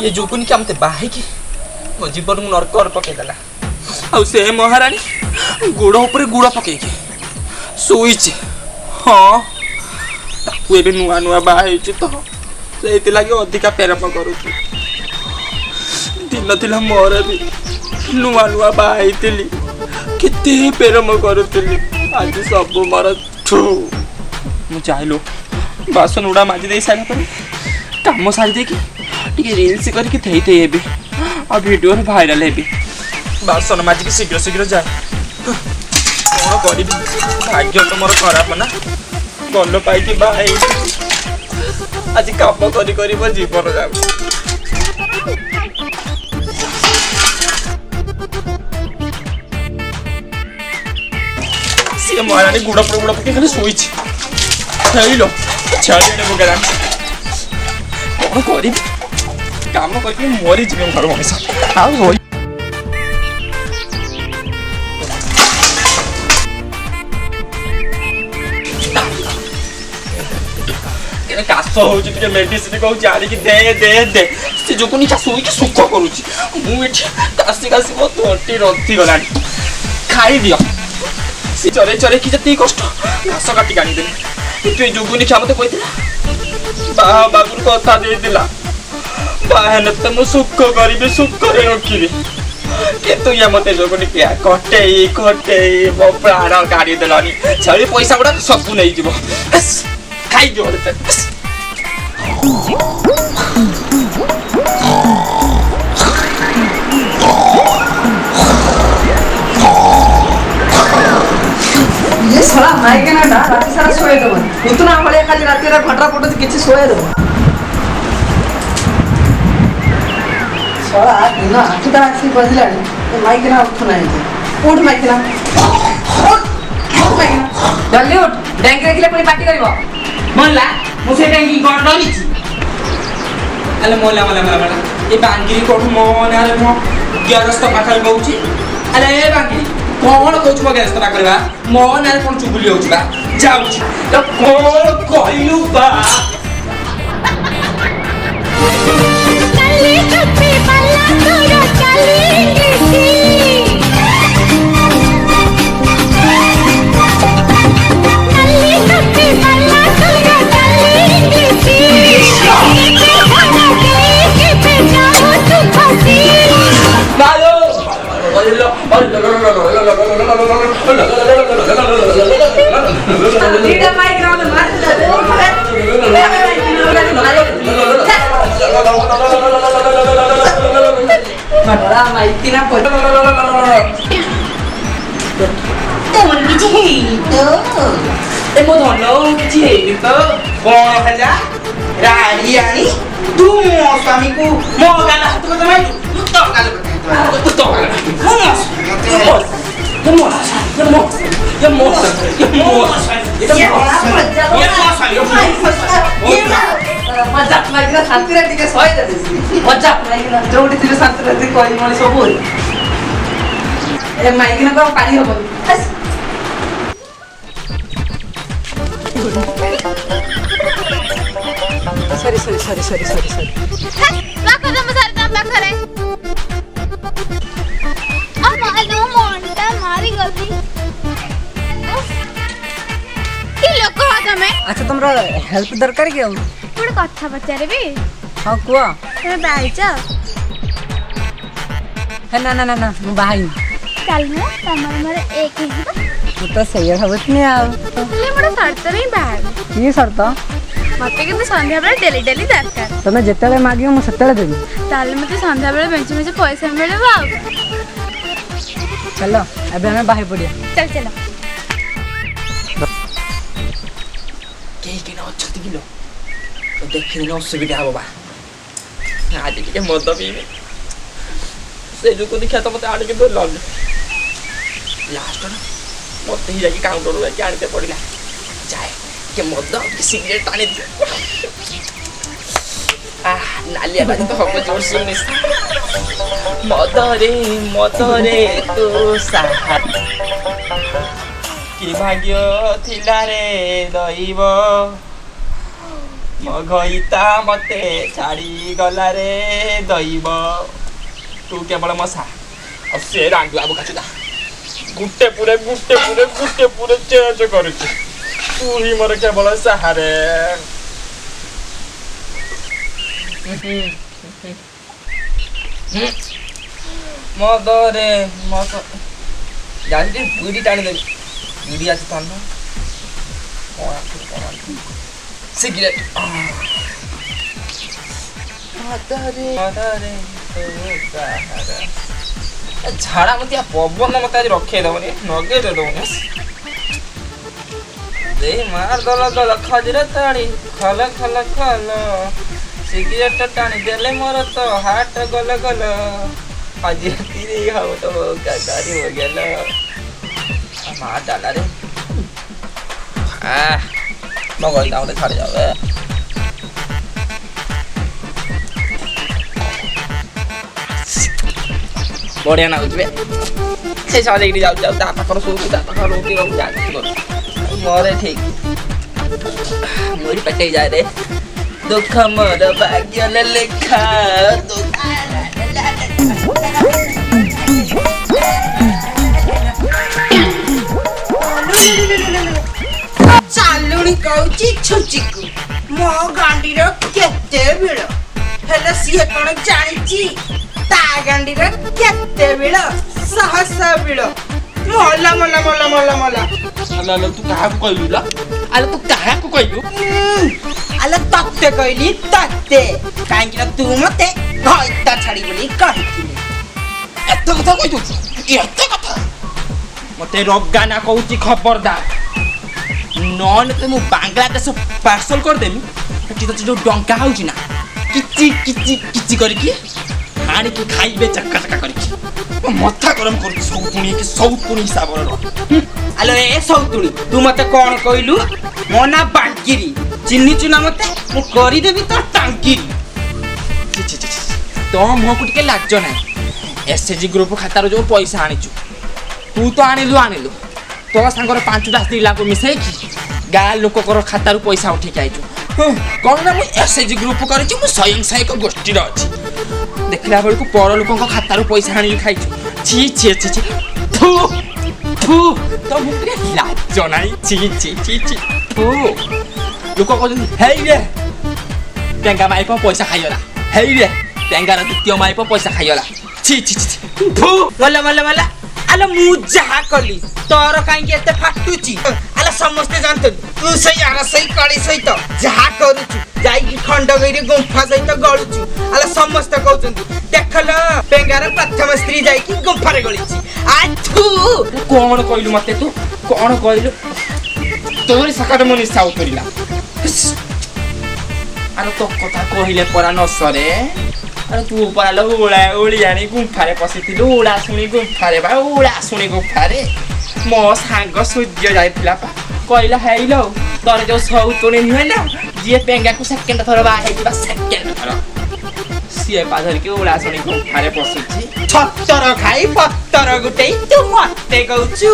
ये जोकुनी के मते बाहे की मो जीवन को नरक और पके देला आ से महारानी गुड़ ऊपर गुड़ पके के सोईचे हाँ ताकू एबे नुआ नुआ बाहे तो से लगे अधिका प्रेम करूँ दिन थिला मोर भी नुआ नुआ बाहे केते प्रेम करूली आज सब मोर ठू मु चाहिलो बासन उड़ा माजी दे सारा पर काम सारी देखी टिके रील्स करके थई थई हेबी आ वीडियो भाइराल हेबी बासन माजी के शीघ्र शीघ्र जाए कौन करी भाग्य तो मोर खराब ना गल पाई बाई आज काम करी करी मो जीवन जाऊ सी महारानी गुड़ा पके खाली शोची खेल छाड़े मुगेरा कौन कर काम करके मरी जी घर मनीष काश हो मेडिसिन कहूँ जानिक दे दे दे से जो शोक सुख करुच्ची मुझे काशी काशी मो तोटी रंथी गला खाई दियो सी चरे चरे कि जी कष्ट घास काटिक आनीदेली तु जुगुनी क्या मत बाबू कथा देला बाहन तो मुझ सुख करी सुख रखी कितु या मत जुगुनी क्या कटे कटे मो प्राण काढ़ीदेलानी छाड़ी पैसा गुड़ा सब नहीं जीव खाई दियो ये साला माइक ना डा रात सारा सोए दो उतना बड़े खाली रात रे फटरा फटो किछि सोए दो साला दिन आठटा आसी बजलानी माइक ना उठ नाही उठ माइक ना उठ माइक ना जल्दी उठ बैंक रे पुणी पार्टी करबो मोला मुसे बैंक गड़ रही अले मोला मोला मोला ये बांगिरी कोठ मोन अरे मो ग्यारस्त पाखल बहुची अरे ए बांगिरी कौन कौच मो ग्यारस्त पाखलबा मोन अरे कोन चुगुली होचबा जाउची तो कोन कहलु बा कल्ली कपे पल्ला तोरा चली गिसी कल्ली कपे पल्ला तोरा चली गिसी के जाओ तू फसी बालो लीडर माइक ना मार बड़ा माइक ना पड़ तोर किछि हेई तो ए मो धनो किछि हेई तो कोन खजा रानी आनी तू मो स्वामी को मो गाना हाथ को तमाई तो गाना तो मजाक माइक शांति रे टिके सय दे मजाक माइक जोडी तिरे शांति रे कोइ मनि सब होई ए माइक ना को पानी हो सॉरी रखो दम सारे दम रखरे अब आलो मोंटा मारी गलती की लोक हो तमे अच्छा तुमरा हेल्प दरकार कि पुड कथा पचारेबी हां कुआ तमे बाइचा ना ना ना ना बाई चल न तमर मरे एक ही तो सही हबत नहीं आ ले मोर शर्त नहीं बाहर ये शर्त मते किंतु संध्या बेले डेली डेली दरकार तमे जेतेले मागियो मु सेतेले देबी ताले मते संध्या बेले बेंच में पैसा मिलबा चलो अबे हमें बाहर पड़िया चल चलो के न अच्छी किलो तो देखिने न असुविधा हबा आज के मद पीबे से जो को देखा तो मते आड़ के तो लग लास्ट ना मते ही जाके काउंटर रे आड़ते पड़िला जाए के मद के सिगरेट टानी दे नालिया बाजी तो हम जोर से नहीं मद रे तो साहा कि भाग्य थिला रे दैव ମୋ ଘଇତା ମତେ ଛାଡ଼ି ଗଲା ରେ ଦଇବ ତୁ କେବଳ ମୋ ସା ଆଉ ସେ ରାଣ୍ଡୁ ବାବୁ କାଚୁଦା ଗୁଟେ ପୁରେ ଚେଞ୍ଜ କରୁଛି ତୁ ହିଁ ମୋର କେବଳ ସାହାରେ ମଦରେ ଜାଣିଛି ବୁଡ଼ି ଟାଣିଦେବି ବୁଡ଼ି ଅଛି ତ ସିଗାରେଟ୍ ଝାଡ଼ା ମତେ ପବନ ମତେ ଆଜି ରଖେଇ ଦବନି ନଗେଇ ଦେବନି ଦେ ମାର ଦଲ ଦଲ ଖଜୁର ତାଳି ଖଲ ଖଲ ଖଲ ସିଗାରେଟ୍ ଟାଣି ଦେଲେ ମୋର ତ ହାଟ ଗଲ ଗଲ ଆଜି ରାତିରେ ହବ ତ ଗାଡ଼ି ହୋଇଗଲ ମା ଡାଲାରେ ମୋ ଗଳିଟା ଗୋଟେ ଛାଡ଼ି ଯାବେ ବଢ଼ିଆ ନାଗୁଛି ସେ ସଜେଇକି ଯାଉଛି ଆଉ ତା ପାଖରେ ଶୋଉଛି ତା ପାଖରେ ରହୁଛି ମୋର ଠିକ ମୁଇ ପେଟେଇ ଯାଏ ରେ ଦୁଃଖ ମୋର ଭାଗ୍ୟରେ ଲେଖା ଚାଲୁଣି କହୁଛି ଛୁଚିକୁ ମୋ ଗାଣ୍ଡିର କେତେ ଭିଡ଼ ହେଲେ ସିଏ କଣ ଜାଣିଛି ତା ଗାଣ୍ଡିର କେତେ ଭିଡ଼ ଶହ ଭିଡ଼ ମଲା ମଲା ମଲା ମଲା ମଲା ଆଲୋ ତୁ କାହାକୁ କହିଲୁ ଲା ଆଲୋ ତୁ କାହାକୁ କହିଲୁ ଆଲୋ ତତେ କହିଲି ତତେ କାହିଁକି ନା ତୁ ମତେ ଘଇତା ଛାଡ଼ି ବୋଲି କହିଥିଲି ଏତେ କଥା କହିଦଉଛୁ ଏତେ କଥା ମତେ ରଗାନା କହୁଛି ଖବରଦାର ନହେଲେ ତ ମୁଁ ବାଂଲାଦେଶ ପାର୍ସଲ କରିଦେମି ସେଠି ତ ଯୋଉ ଡଙ୍କା ହଉଛି ନା କିଚି କିଚି କିଚି କରିକି ଆଣିକି ଖାଇବେ ଚାକା ଚାକା କରିକି ମଥା ଗରମ କରୁଛି ସବୁ ପୁଣି ହିସାବର ଆଲୋ ଏ ସଉତୁଣି ତୁ ମତେ କଣ କହିଲୁ ମୋ ନା ବାଙ୍କିରି ଚିହ୍ନିଛୁ ନା ମତେ ମୁଁ କରିଦେବି ତୋ ଟାଙ୍କିରି ତୋ ମୁହଁକୁ ଟିକେ ଲାଜ ନାହିଁ ଏସଏଚଜି ଗ୍ରୁପ ଖାତାରୁ ଯୋଉ ପଇସା ଆଣିଛୁ ତୁ ତ ଆଣିଲୁ ତୋ ସାଙ୍ଗର 5ଟା ସ୍ତ୍ରୀଲାଙ୍କୁ ମିଶେଇକି ଗାଁ ଲୋକଙ୍କର ଖାତାରୁ ପଇସା ଉଠେଇକି ଆଇଛୁ କଣ ନା ମୁଁ ଏସଏଚଜି ଗ୍ରୁପ କରିଛି ମୁଁ ସ୍ୱୟଂ ସହାୟକ ଗୋଷ୍ଠୀର ଅଛି ଦେଖିଲା ବେଳକୁ ପର ଲୋକଙ୍କ ଖାତାରୁ ପଇସା ଆଣିକି ଖାଇଛୁ ଛି ଛି ଛି ଛି ଥୁ ଥୁ ତୋ ମୁହଁରେ ଲାଜ ନାହିଁ ଛି ଛି ଛି ଛି ଥୁ ଲୋକ କହୁଛନ୍ତି ହେଇରେ ଟେଙ୍ଗା ମାଇପ ପଇସା ଖାଇଗଲା ହେଇରେ ଟେଙ୍ଗାର ଦ୍ୱିତୀୟ ମାଇପ ପଇସା ଖାଇଗଲା ଛି ଛି ଛି ଥୁ ମଲା ମଲା ମଲା ଆଲୋ ମୁଁ ଯାହା କଲି ତୋର କାହିଁକି ଏତେ ଫାଟୁଛି ଆଲୋ ସମସ୍ତେ ଜାଣିଛନ୍ତି ତୁ ସେଇ ଆରସେଇ କଳି ସହିତ ଯାହା କରୁଛୁ ଯାଇକି ଖଣ୍ଡଗିରି ଗୁମ୍ଫା ସହିତ ଗଳୁଛୁ ଆଲୋ ସମସ୍ତେ କହୁଛନ୍ତି ଦେଖଲ ପେଙ୍ଗାର ପ୍ରଥମ ସ୍ତ୍ରୀ ଯାଇକି ଗୁମ୍ଫାରେ ଗଳିଛି ଆଠୁ କଣ କହିଲୁ ମତେ ତୁ କଣ କହିଲୁ ତୋରି ସକାଳେ ମୋ ନିଶା ଉତରିଲା ଆରେ ତୋ କଥା କହିଲେ ପରା ନ ସରେ ଆରେ ତୁ ପରା ଓଳିଆଣି ଗୁମ୍ଫାରେ ପଶିଥିଲୁ ଉଳା ଶୁଣି ଗୁମ୍ଫାରେ ମୋ ସାଙ୍ଗ ସୂର୍ଯ୍ୟ ଯାଇଥିଲା ପା କହିଲା ହେଇଲୋ ତୋର ଯୋଉ ସଉତୁଣୀ ନୁହେଁ ନା ଯିଏ ପେଙ୍ଗାକୁ ସେକେଣ୍ଡ ଥର ବାହା ହେଇଯିବା ସେକେଣ୍ଡ ଥର ସିଏ ପା ଧରିକି ଉଳା ଶୁଣି ଗୁମ୍ଫାରେ ପଶୁଛି ଛତର ଖାଇ ପତର ଗୁଟେଇ ତୁ ମତେ କହୁଛୁ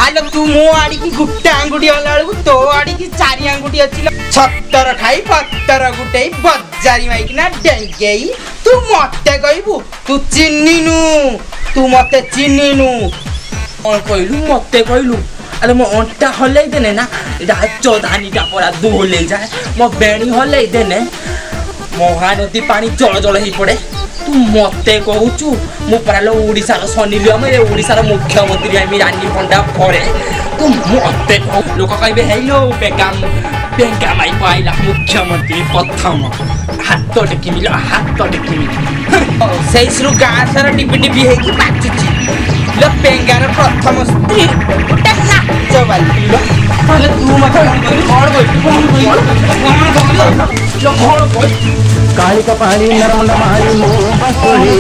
ଆଲୋ ତୁ ମୋ ଆଡ଼ିକି ଗୋଟେ ଆଙ୍ଗୁଠି ହେଲା ବେଳକୁ ତୋ ଆଡ଼ିକି 4 ଆଙ୍ଗୁଠି ଅଛି ଛତର ଖାଇ ପତର ଗୁଟେଇ ବଜାରି ମାଇକିନା ଡେଙ୍ଗେଇ ତୁ ମତେ କହିବୁ ତୁ ମତେ ଚିହ୍ନିନୁ କଣ କହିଲୁ ମତେ କହିଲୁ ଆରେ ମୋ ଅଣ୍ଟା ହଲେଇ ଦେନେ ନା ରାଜଧାନୀଟା ପରା ଦୋହଲେଇ ଯାଏ ମୋ ବେଣୀ ହଲେଇ ଦେନେ ମହାନଦୀ ପାଣି ଜଳ ଜଳ ହେଇ ପଡେ ତୁ ମତେ କହୁଛୁ ମୁଁ ପରା ଓଡ଼ିଶାର ଶନି ଲିଓନ ଓଡ଼ିଶାର ମୁଖ୍ୟମନ୍ତ୍ରୀ ଆମେ ରାନୀ ପଣ୍ଡା ପରେ ତୁ ମତେ ଲୋକ କହିବେ ହେଇଲୋ ବେଙ୍ଗା ମାଇ ପାଇଲା ମୁଖ୍ୟମନ୍ତ୍ରୀ ପ୍ରଥମ ହାତ ଟେକିମିଲ ସେଇଥିରୁ ଗାଁ ସାରା ଟିପି ଟିପି ହେଇକି ବାଚୁଛି ବେଙ୍ଗାର ପ୍ରଥମ ସ୍ତ୍ରୀ ଗୋଟେ ନାଚ ବାଲି ତୁ ମତେ କଣ କହିଲୁ काली कपाली नरम नमारी बसोड़ी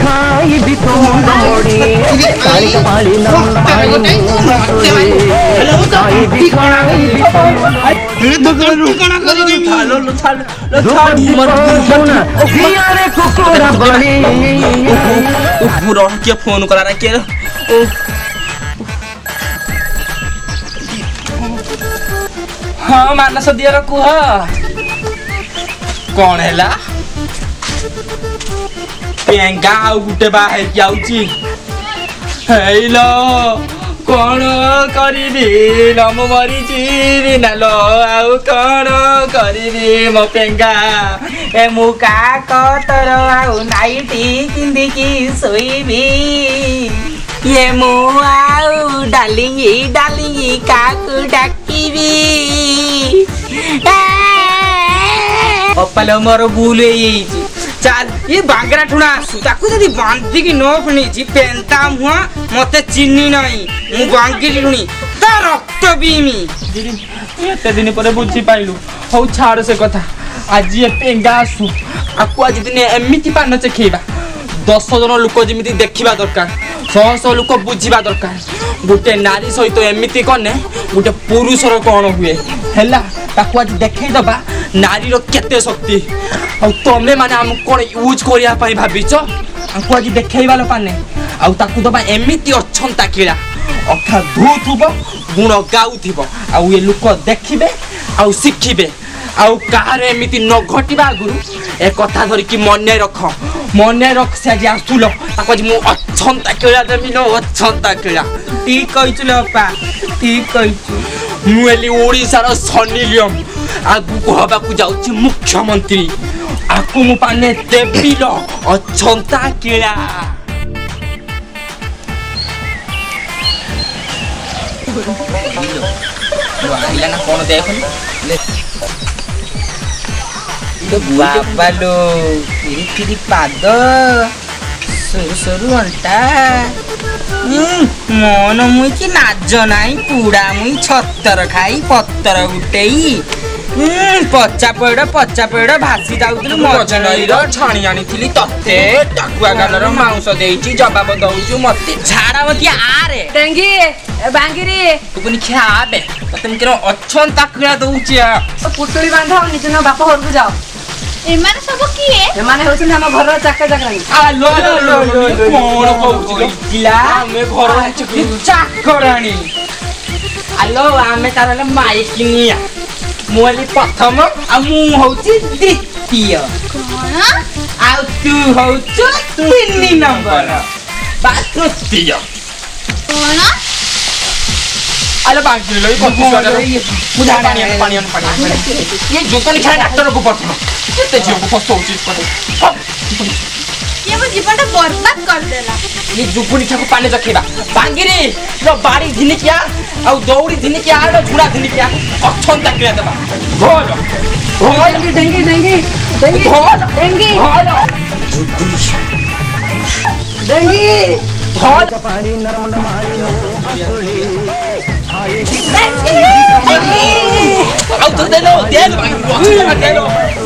खाई भी तो मोड़ी काली कपाली नरम नमारी बसोड़ी खाई भी कुकुरा बड़ी किए फोन करा किए ହଁ ମାନସ ଦିଅର କୁହ କଣ ହେଲା ପେଙ୍ଗା ଆଉ ଗୋଟେ ବାହା ହେଇକି ଆଉଛି ହେଇଲ କଣ କରିବି ଲ ମୁଁ ମରିଯିବି ନାଲ ଆଉ କଣ କରିବି ମୋ ପେଙ୍ଗା ଏ ମୁଁ କାକତର ଆଉ ନାଇଟି ପିନ୍ଧିକି ଶୋଇବି ଏ ମୁଁ ଆଉ ଡାଲିଙ୍ଗି କାକୁ ଡାକିବି ଅପାଲ ମୋର ଭୁଲ ହେଇଯାଇଛି ଚାଲ ଏ ବାଙ୍ଗରା ଠୁଣା ଆସୁ ତାକୁ ଯଦି ବାନ୍ଧିକି ନ ପିଣିଛି ପେନ୍ତା ମୁହଁ ମତେ ଚିହ୍ନି ନାହିଁ ମୁଁ ବାଙ୍ଗିରି ଠୁଣି ତା ରକ୍ତ ପିଇମି ଏତେ ଦିନ ପରେ ବୁଝି ପାଇଲୁ ହଉ ଛାଡ ସେ କଥା ଆଜି ଏ ପେଙ୍ଗା ଆସୁ ଆକୁ ଆଜି ଦିନେ ଏମିତି ପାନ ଚେଖେଇବା 10 ଜଣ ଲୋକ ଯେମିତି ଦେଖିବା ଦରକାର 100 ଲୋକ ବୁଝିବା ଦରକାର ଗୋଟେ ନାରୀ ସହିତ ଏମିତି କନେ ଗୋଟେ ପୁରୁଷର କଣ ହୁଏ ହେଲା ତାକୁ ଆଜି ଦେଖେଇଦବା ନାରୀର କେତେ ଶକ୍ତି ଆଉ ତମେ ମାନେ ଆମକୁ କଣ ୟୁଜ କରିବା ପାଇଁ ଭାବିଛ ଆମକୁ ଆଜି ଦେଖେଇବା ଲୋ ପାନେ ଆଉ ତାକୁ ଦବା ଏମିତି ଅଛନ୍ତା କିଳା ଅଖା ଧୁଉଥିବ ଗୁଣ ଗାଉଥିବ ଆଉ ଏ ଲୋକ ଦେଖିବେ ଆଉ ଶିଖିବେ ଆଉ କାହାର ଏମିତି ନ ଘଟିବା ଆଗରୁ ଏ କଥା ଧରିକି ମନେ ରଖ ସେ ଆଜି ଆସୁଲ ତାକୁ ଆଜି ମୁଁ ଅଛନ୍ତା କିଳା ଦେବି ଲୋ ଅଛନ୍ତା କିଳା ଠିକ କହିଛୁ ଲୋ ଅପା ଠିକ କହିଛୁ ମୁଁ ହେଲି ଓଡ଼ିଶାର ସନି ଲିଓନ ଆଗକୁ ହବାକୁ ଯାଉଛି ମୁଖ୍ୟମନ୍ତ୍ରୀ ଆକୁ ମୁଁ ପାନେ ଦେବି ଲୋ ଅଛନ୍ତା କିଳା ଆଇଲା ନା କଣ ଦେଖନି ବାବାଲୋ କିରି ପାଦ ସରୁ ଅଣ୍ଟା ମନ ମୁଇଁ ନାଜ ନାଇଁ ପୁଡ଼ା ମୁଇଁ ଛତର ଖାଇ ପତର ଗୁଟେଇ ପଚା ପଇଡ଼ ଭାସି ଯାଉଥିଲୁ ମଜନଇର ଛାଣି ଆଣିଥିଲି ତତେ ଟାକୁଆ ଗାଲର ମାଉଁସ ଦେଇଛି ଜବାବ ଦଉଛୁ ମତେ ଝାଡ଼ା ମତେ ଆରେ ଟେଙ୍ଗି ବାଙ୍ଗିରି ତୁ ପୁଣି ଖିଆବେ ତତେ ମୁଁ ଅଛନ୍ତା କିଳା ଦଉଛି ପୁଟୁଳି ବାନ୍ଧ ନିଜ ବାପ ଘରକୁ ଯାଅ ଏମାନେ ସବୁ କିଏ ଏମାନେ ହଉଛନ୍ତି ଆମ ଘରର ଚାକରାଣୀ କଣ କହୁଛୁ ଆମେ ଘର ଚାକରାଣୀ ଆଲୋ ଆମେ ତାର ହେଲେ ମାଇକିନିଆ ମୁଁ ହେଲି ପ୍ରଥମ ଆଉ ମୁଁ ହଉଛି ଦ୍ୱିତୀୟ କଣ ଆଉ ତୁ ହଉଛୁ 3 ନମ୍ବର ବା ତୃତୀୟ କଣ ଆଲୋ ବାଙ୍କି ଲଇ ପାଣି ये जोतनी खाए डॉक्टर को प्रथम केते झियो को फसौची ये वो जीवन बर्बाद कर देला ये जुपुनी छाको पानी रखेबा बांगिरी रो बाड़ी धिनी किया औ दौड़ी धिनी किया रो झुड़ा धिनी किया अछन तक देबा घोल घोल डेंगी घोल डेंगी डेंगी घोल पानी नरम मारी आउ तो दे लो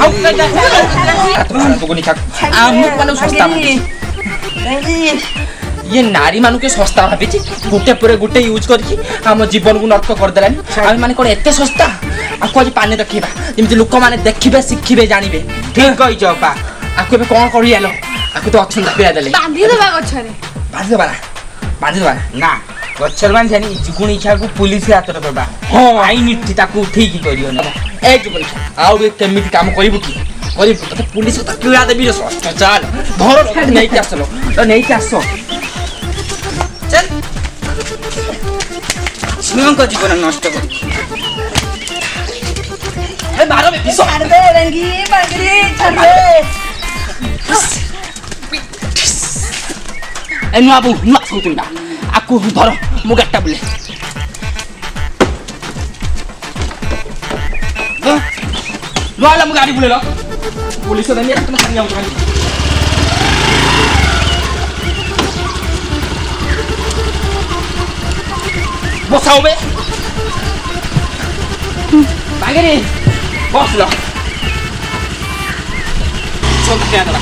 आउ कर दे बुगुनी खा आमुक मानु सस्ता ये नारी मानु के सस्ता भाबी गुटे पूरे गुटे यूज करके हम जीवन को नष्ट कर देलानी हम माने कोन एते सस्ता आको आज पानी रखिबा जेमति लोक माने देखिबे सिखिबे जानिबे ठीक कहि जपा आको बे कोन करि आलो आको तो अछन दापिया देले बांधी देबा गछरे बांधी देबा ना गछर बांधी जानी जुकुनी इच्छा को पुलिस हाथ रे देबा हां आईन नीति ताको ठीक करियो ना ए जुकुनी आउ बे केमिति काम करिबु की तो पुलिस तो किड़ा देबी रे सस्ता चल धर नहीं के आसलो तो नहीं के आसो चल झियों को जीवन नष्ट कर ए मारो बे पिसो मार दे रंगी बांगरी छड़ दे ए नुआबू नुआ सुतुंडा आकु धर मु गाटा बुले नुआला मु गाड़ी बुले लो पुलिस तो नहीं तुम खाली आउट खाली बसाओ बे बागरी बस लो चल क्या दला